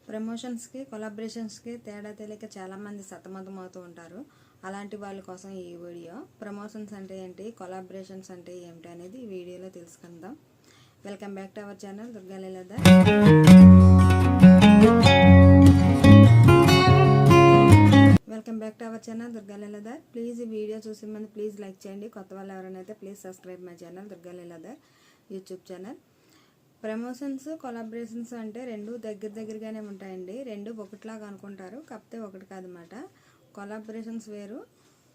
ప్రమోషన్స్కి కొలాబరేషన్స్కి తేడా తెలియక చాలామంది సతమతమవుతూ ఉంటారు. అలాంటి వాళ్ళ కోసం ఈ వీడియో. ప్రమోషన్స్ అంటే ఏంటి, కొలాబరేషన్స్ అంటే ఏమిటి అనేది ఈ వీడియోలో తెలుసుకుందాం. Welcome back to our channel Durga Leeladhar. Welcome back to our channel Durga Leeladhar. Please ఈ వీడియో చూసే ముందు ప్లీజ్ లైక్ చేయండి. కొత్త వాళ్ళు ఎవరైనా అయితే please subscribe my channel Durga Leeladhar YouTube channel. Promotions collaborations అంటే రెండు దగ్గరగానే ఉంటాయండి. రెండు ఒకటిలాగా అనుకుంటారు, కాకపోతే ఒకటి కాదన్నమాట. కొలాబరేషన్స్ వేరు,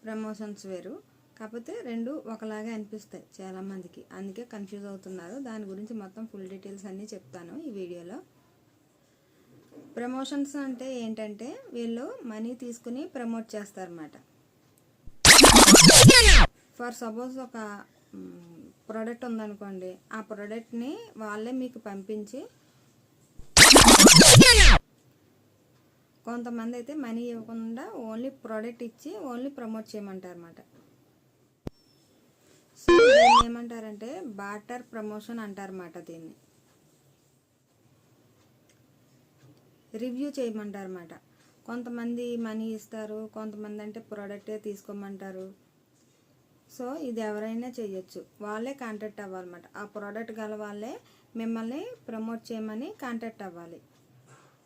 ప్రమోషన్స్ వేరు, కాకపోతే రెండు ఒకలాగే అనిపిస్తాయి చాలామందికి. అందుకే కన్ఫ్యూజ్ అవుతున్నారు. దాని గురించి మొత్తం ఫుల్ డీటెయిల్స్ అన్నీ చెప్తాను ఈ వీడియోలో. ప్రమోషన్స్ అంటే ఏంటంటే వీళ్ళు మనీ తీసుకుని ప్రమోట్ చేస్తారన్నమాట. ఫర్ సపోజ్ ఒక ప్రోడక్ట్ ఉందనుకోండి, ఆ ప్రోడక్ట్ని వాళ్ళే మీకు పంపించి, కొంతమంది అయితే మనీ ఇవ్వకుండా ఓన్లీ ప్రోడక్ట్ ఇచ్చి ఓన్లీ ప్రమోట్ చేయమంటారు అన్నమాట. సో దీన్ని ఏమంటారంటే బార్టర్ ప్రమోషన్ అంటారన్నమాట. దీన్ని రివ్యూ చేయమంటారన్నమాట. కొంతమంది మనీ ఇస్తారు, కొంతమంది అంటే ప్రోడక్టే తీసుకోమంటారు. సో ఇది ఎవరైనా చేయొచ్చు, వాళ్ళే కాంటాక్ట్ అవ్వాలన్నమాట. ఆ ప్రోడక్ట్ గల వాళ్ళే మిమ్మల్ని ప్రమోట్ చేయమని కాంటాక్ట్ అవ్వాలి.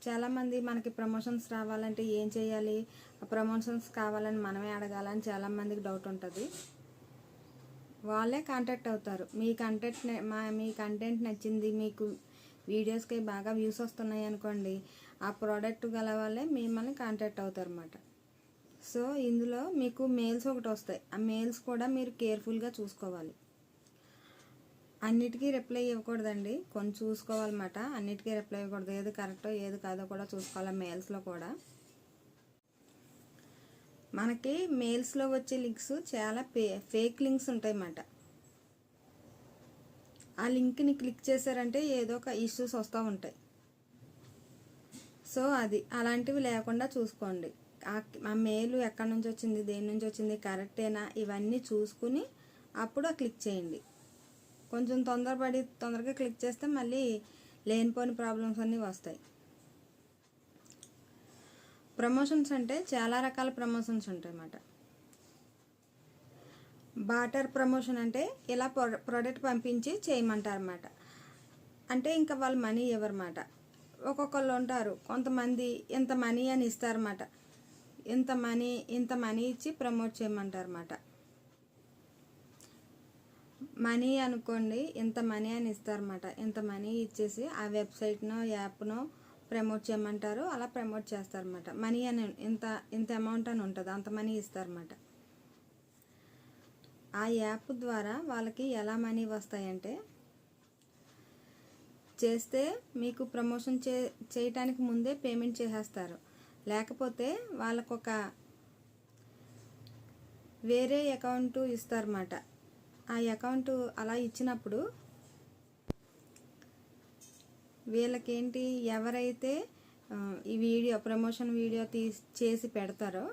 చాలామంది మనకి ప్రమోషన్స్ రావాలంటే ఏం చేయాలి, ఆ ప్రమోషన్స్ కావాలని మనమే అడగాలని చాలామందికి డౌట్ ఉంటుంది. వాళ్ళే కాంటాక్ట్ అవుతారు. మీ కంటెంట్ నచ్చింది, మీకు వీడియోస్కి బాగా వ్యూస్ వస్తున్నాయి అనుకోండి, ఆ ప్రోడక్ట్ గల వాళ్ళే మిమ్మల్ని కాంటాక్ట్ అవుతారు అన్నమాట. సో ఇందులో మీకు మెయిల్స్ ఒకటి వస్తాయి. ఆ మెయిల్స్ కూడా మీరు కేర్ఫుల్గా చూసుకోవాలి. అన్నిటికీ రిప్లై ఇవ్వకూడదండి, కొన్ని చూసుకోవాలన్నమాట. అన్నిటికీ రిప్లై ఇవ్వకూడదు, ఏది కరెక్టో ఏది కాదో కూడా చూసుకోవాలి. మెయిల్స్లో కూడా మనకి మెయిల్స్లో వచ్చే లింక్స్ చాలా ఫేక్ లింక్స్ ఉంటాయి అన్నమాట. ఆ లింక్ని క్లిక్ చేశారంటే ఏదో ఒక ఇష్యూస్ వస్తూ ఉంటాయి. సో అది అలాంటివి లేకుండా చూసుకోండి. ఆ మెయిల్ ఎక్కడి నుంచి వచ్చింది, దేని నుంచి వచ్చింది, కరెక్టేనా, ఇవన్నీ చూసుకుని అప్పుడు క్లిక్ చేయండి. కొంచెం తొందరగా క్లిక్ చేస్తే మళ్ళీ లేనిపోని ప్రాబ్లమ్స్ అన్నీ వస్తాయి. ప్రమోషన్స్ అంటే చాలా రకాల ప్రమోషన్స్ ఉంటాయి అన్నమాట. బార్టర్ ప్రమోషన్ అంటే ఇలా ప్రోడక్ట్ పంపించి చేయమంటారన్నమాట. అంటే ఇంకా వాళ్ళు మనీ ఇవ్వరన్నమాట. ఒక్కొక్కళ్ళు ఉంటారు, కొంతమంది ఇంత మనీ అని ఇస్తారన్నమాట. ఇంత మనీ ఇచ్చి ప్రమోట్ చేయమంటారన్నమాట. మనీ అనుకోండి, ఇంత మనీ అని ఇస్తారన్నమాట. ఇంత మనీ ఇచ్చేసి ఆ వెబ్సైట్నో యాప్నో ప్రమోట్ చేయమంటారు. అలా ప్రమోట్ చేస్తారన్నమాట. మనీ అని ఇంత అమౌంట్ అని ఉంటుంది, అంత మనీ ఇస్తారన్నమాట. ఆ యాప్ ద్వారా వాళ్ళకి ఎలా మనీ వస్తాయంటే, చేస్తే మీకు ప్రమోషన్ చేయటానికి ముందే పేమెంట్ చేసేస్తారు. లేకపోతే వాళ్ళకొక వేరే అకౌంట్ ఇస్తారన్నమాట. ఆ అకౌంట్ అలా ఇచ్చినప్పుడు వీళ్ళకేంటి, ఎవరైతే ఈ ప్రమోషన్ వీడియో చేసి పెడతారో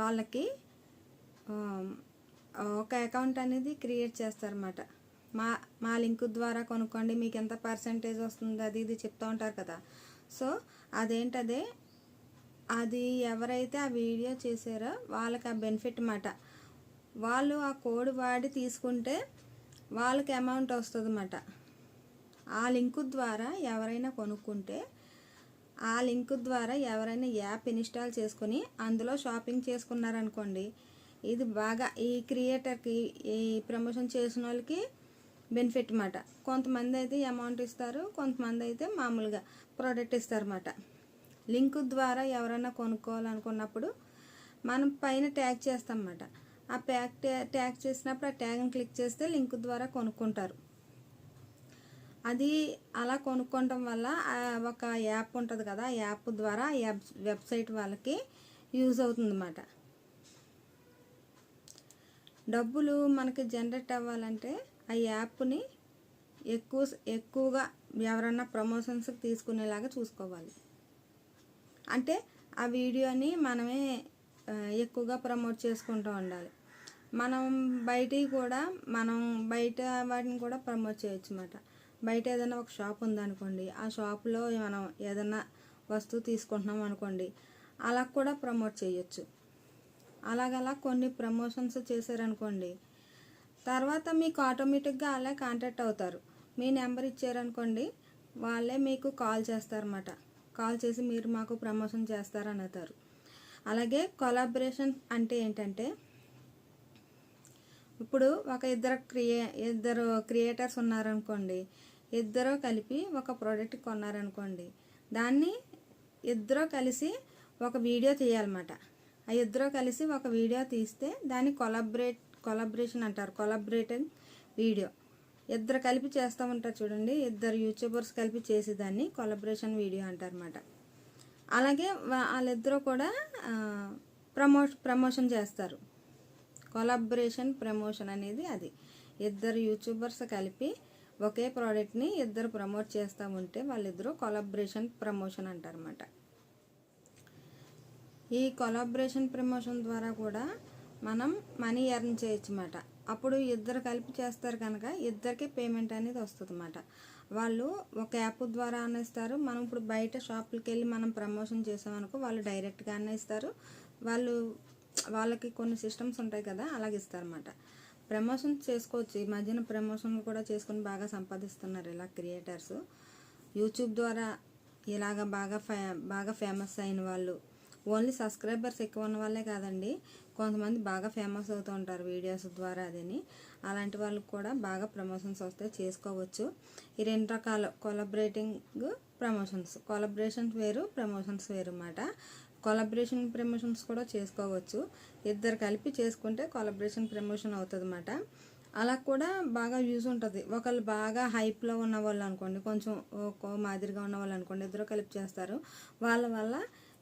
వాళ్ళకి ఒక అకౌంట్ అనేది క్రియేట్ చేస్తారన్నమాట. మా లింక్ ద్వారా కొనుక్కోండి, మీకు ఎంత పర్సెంటేజ్ వస్తుంది, అది ఇది చెప్తూ ఉంటారు కదా. సో అదేంటదే, అది ఎవరైతే ఆ వీడియో చేశారో వాళ్ళకి ఆ బెనిఫిట్ అన్నమాట. వాళ్ళు ఆ కోడ్ వాడి తీసుకుంటే వాళ్ళకి అమౌంట్ వస్తుంది అన్నమాట. ఆ లింకు ద్వారా ఎవరైనా కొనుక్కుంటే, ఆ లింకు ద్వారా ఎవరైనా యాప్ ఇన్స్టాల్ చేసుకుని అందులో షాపింగ్ చేసుకున్నారనుకోండి, ఇది బాగా ఈ క్రియేటర్కి, ఈ ప్రమోషన్ చేసిన వాళ్ళకి బెనిఫిట్ అన్నమాట. కొంతమంది అయితే అమౌంట్ ఇస్తారు, కొంతమంది అయితే మామూలుగా ప్రోడక్ట్ ఇస్తారన్నమాట. లింకు ద్వారా ఎవరైనా కొనుక్కోవాలనుకున్నప్పుడు మనం పైన ట్యాగ్ చేస్తాం అన్నమాట. ఆ ట్యాగ్ చేసినప్పుడు ఆ ట్యాగ్ని క్లిక్ చేస్తే లింక్ ద్వారా కొనుక్కుంటారు. అది అలా కొనుక్కోవటం వల్ల ఒక యాప్ ఉంటుంది కదా, ఆ యాప్ ద్వారా వెబ్సైట్ వాళ్ళకి యూజ్ అవుతుంది అన్నమాట. డబ్బులు మనకి జనరేట్ అవ్వాలంటే ఆ యాప్ని ఎక్కువగా ఎవరన్నా ప్రమోషన్స్కి తీసుకునేలాగా చూసుకోవాలి. అంటే ఆ వీడియోని మనమే ఎక్కువగా ప్రమోట్ చేసుకుంటూ ఉండాలి. మనం బయట వాటిని కూడా ప్రమోట్ చేయొచ్చు అన్నమాట. బయట ఏదైనా ఒక షాప్ ఉందనుకోండి, ఆ షాప్లో మనం ఏదైనా వస్తువు తీసుకుంటున్నాం అనుకోండి, అలా కూడా ప్రమోట్ చేయొచ్చు. అలాగలా కొన్ని ప్రమోషన్స్ చేశారనుకోండి, తర్వాత మీకు ఆటోమేటిక్గా అలా కాంటాక్ట్ అవుతారు. మీ నెంబర్ ఇచ్చారనుకోండి, వాళ్ళే మీకు కాల్ చేస్తారన్నమాట. కాల్ చేసి మీరు మాకు ప్రమోషన్ చేస్తారని అంటారు. అలాగే కొలాబరేషన్ అంటే ఏంటంటే, ఇప్పుడు ఒక ఇద్దరు క్రియేటర్స్ ఉన్నారనుకోండి, ఇద్దరు కలిపి ఒక ప్రోడక్ట్ కొన్నారనుకోండి, దాన్ని ఇద్దరు కలిసి ఒక వీడియో తీయాలన్నమాట. ఆ ఇద్దరు కలిసి ఒక వీడియో తీస్తే దాన్ని కొలాబరేషన్ అంటారు. కొలాబరేటింగ్ వీడియో ఇద్దరు కలిపి చేస్తూ ఉంటారు చూడండి, ఇద్దరు యూట్యూబర్స్ కలిపి చేసేదాన్ని కొలాబరేషన్ వీడియో అంటారన్నమాట. అలాగే వాళ్ళిద్దరూ కూడా ప్రమోషన్ చేస్తారు. కొలాబరేషన్ ప్రమోషన్ అనేది అది. ఇద్దరు యూట్యూబర్స్ కలిపి ఒకే ప్రోడక్ట్ని ఇద్దరు ప్రమోట్ చేస్తూ ఉంటే వాళ్ళిద్దరూ కొలాబరేషన్ ప్రమోషన్ అంటారన్నమాట. ఈ కొలాబరేషన్ ప్రమోషన్ ద్వారా కూడా మనం మనీ ఎర్న్ చేయొచ్చు అన్నమాట. అప్పుడు ఇద్దరు కలిపి చేస్తారు కనుక ఇద్దరికి పేమెంట్ అనేది వస్తుంది అన్నమాట. వాళ్ళు ఒక యాప్ ద్వారా ఇస్తారు. మనం ఇప్పుడు బయట షాపులకి వెళ్ళి మనం ప్రమోషన్ చేసామనుకో వాళ్ళు డైరెక్ట్గా ఇస్తారు. వాళ్ళకి కొన్ని సిస్టమ్స్ ఉంటాయి కదా, అలాగే ఇస్తారన్నమాట. ప్రమోషన్ చేసుకోవచ్చు. ఈ మధ్యన ప్రమోషన్లు కూడా చేసుకొని బాగా సంపాదిస్తున్నారు ఇలా క్రియేటర్స్. యూట్యూబ్ ద్వారా ఇలాగ బాగా ఫేమస్ అయిన వాళ్ళు, ఓన్లీ సబ్స్క్రైబర్స్ ఎక్కువ ఉన్న వాళ్ళే కాదండి, కొంతమంది బాగా ఫేమస్ అవుతూ ఉంటారు వీడియోస్ ద్వారా. అదని అలాంటి వాళ్ళకి కూడా బాగా ప్రమోషన్స్ వస్తే చేసుకోవచ్చు. ఈ రెండు రకాల కొలాబరేటింగ్ ప్రమోషన్స్, కొలాబరేషన్స్ వేరు, ప్రమోషన్స్ వేరు అన్నమాట. కొలాబరేషన్ ప్రమోషన్స్ కూడా చేసుకోవచ్చు. ఇద్దరు కలిపి చేసుకుంటే కొలాబరేషన్ ప్రమోషన్ అవుతుంది అన్నమాట. అలా కూడా బాగా యూజ్ ఉంటుంది. ఒకళ్ళు బాగా హైప్లో ఉన్న వాళ్ళు అనుకోండి, కొంచెం ఒక మాదిరిగా ఉన్న వాళ్ళు అనుకోండి, ఇద్దరు కలిపి చేస్తారు. వాళ్ళ వల్ల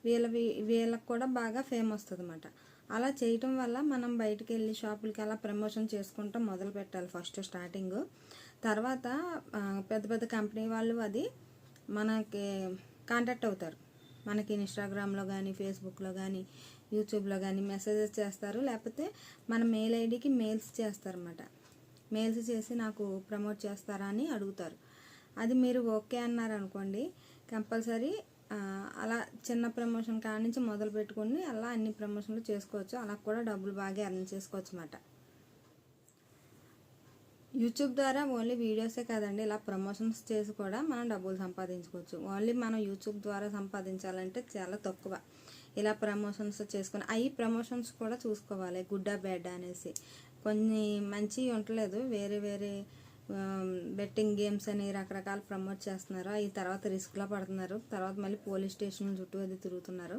వీళ్ళకి కూడా బాగా ఫేమ్ వస్తుంది అన్నమాట. అలా చేయటం వల్ల మనం బయటికి వెళ్ళి షాపులకి అలా ప్రమోషన్ చేసుకుంటాం మొదలు పెట్టాలి ఫస్ట్ స్టార్టింగ్. తర్వాత పెద్ద పెద్ద కంపెనీ వాళ్ళు అది మనకి కాంటాక్ట్ అవుతారు. మనకి ఇన్స్టాగ్రామ్లో కానీ, ఫేస్బుక్లో కానీ, యూట్యూబ్లో కానీ మెసేజెస్ చేస్తారు. లేకపోతే మన మెయిల్ ఐడికి మెయిల్స్ చేస్తారన్నమాట. మెయిల్స్ చేసి నాకు ప్రమోట్ చేస్తారా అని అడుగుతారు. అది మీరు ఓకే అన్నారనుకోండి, కంపల్సరీ అలా చిన్న ప్రమోషన్ కాడ నుంచి మొదలు పెట్టుకుని అలా అన్ని ప్రమోషన్లు చేసుకోవచ్చు. అలా కూడా డబ్బులు బాగా ఎర్న్ చేసుకోవచ్చు అన్నమాట. యూట్యూబ్ ద్వారా ఓన్లీ వీడియోసే కాదండి, ఇలా ప్రమోషన్స్ చేసి కూడా మనం డబ్బులు సంపాదించుకోవచ్చు. ఓన్లీ మనం యూట్యూబ్ ద్వారా సంపాదించాలంటే చాలా తక్కువ. ఇలా ప్రమోషన్స్ చేసుకుని అవి ప్రమోషన్స్ కూడా చూసుకోవాలి, గుడ్ ఆ బ్యాడ్ అనేసి. కొన్ని మంచివి ఉండలేదు, వేరే బెట్టింగ్ గేమ్స్ అని రకరకాల ప్రమోట్ చేస్తున్నారు. అవి తర్వాత రిస్క్లో పడుతున్నారు, తర్వాత మళ్ళీ పోలీస్ స్టేషన్ చుట్టూ అది తిరుగుతున్నారు.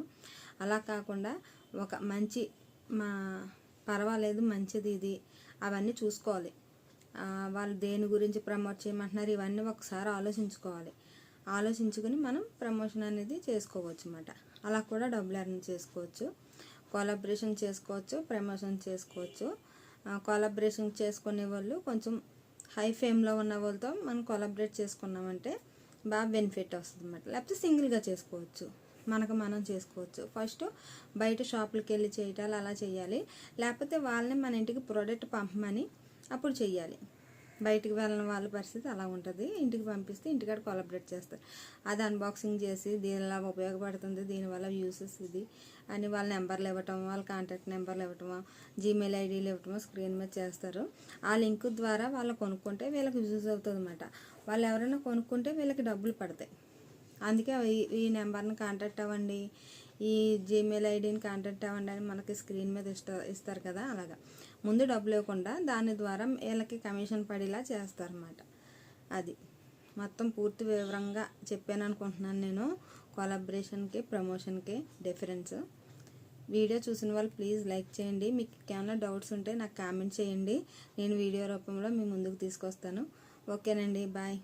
అలా కాకుండా ఒక మంచి పర్వాలేదు మంచిది ఇది, అవన్నీ చూసుకోవాలి. వాళ్ళు దేని గురించి ప్రమోట్ చేయమంటున్నారు ఇవన్నీ ఒకసారి ఆలోచించుకోవాలి. ఆలోచించుకుని మనం ప్రమోషన్ అనేది చేసుకోవచ్చు అన్నమాట. అలా కూడా డబ్బులు ఎర్న్ చేసుకోవచ్చు. కొలాబరేషన్ చేసుకోవచ్చు, ప్రమోషన్ చేసుకోవచ్చు. కొలాబరేషన్ చేసుకునే వాళ్ళు కొంచెం హై ఫేమ్లో ఉన్న వాళ్ళతో మనం కొలాబరేట్ చేసుకున్నామంటే బాగా బెనిఫిట్ వస్తుంది అన్నమాట. లేకపోతే సింగిల్గా చేసుకోవచ్చు, మనం చేసుకోవచ్చు. ఫస్ట్ బయట షాపులకి వెళ్ళి చేయటాలు అలా చేయాలి. లేకపోతే వాళ్ళని మన ఇంటికి ప్రోడక్ట్ పంపమని అప్పుడు చెయ్యాలి. బయటికి వెళ్ళిన వాళ్ళ పరిస్థితి అలా ఉంటుంది. ఇంటికి పంపిస్తే ఇంటికాడ కొలాబరేట్ చేస్తారు. అది అన్బాక్సింగ్ చేసి దీనిలా ఉపయోగపడుతుంది, దీనివల్ల యూసెస్ ఇది అని వాళ్ళ నెంబర్లు ఇవ్వటం, వాళ్ళ కాంటాక్ట్ నెంబర్లు ఇవ్వటమో, జీమెయిల్ ఐడీలు ఇవ్వటమో స్క్రీన్ మీద చేస్తారు. ఆ లింక్ ద్వారా వాళ్ళు కొనుక్కుంటే వీళ్ళకి యూజ్ అవుతుంది అన్నమాట. వాళ్ళు ఎవరైనా కొనుక్కుంటే వీళ్ళకి డబ్బులు పడతాయి. అందుకే ఈ నెంబర్ని కాంటాక్ట్ అవ్వండి, ఈ జీమెయిల్ ఐడిని కాంటాక్ట్ అవ్వండి అని మనకి స్క్రీన్ మీద ఇస్తారు కదా, అలాగా ముందు డబ్బులు ఇవ్వకుండా దాని ద్వారా వీళ్ళకి కమిషన్ పడేలా చేస్తారన్నమాట. అది మొత్తం పూర్తి వివరంగా చెప్పాను అనుకుంటున్నాను నేను కొలాబరేషన్కి, ప్రమోషన్కి డిఫరెన్స్. వీడియో చూసిన వాళ్ళు ప్లీజ్ లైక్ చేయండి. మీకు ఏమైనా డౌట్స్ ఉంటే నాకు కామెంట్ చేయండి, నేను వీడియో రూపంలో మీ ముందుకు తీసుకొస్తాను. ఓకేనండి, బాయ్.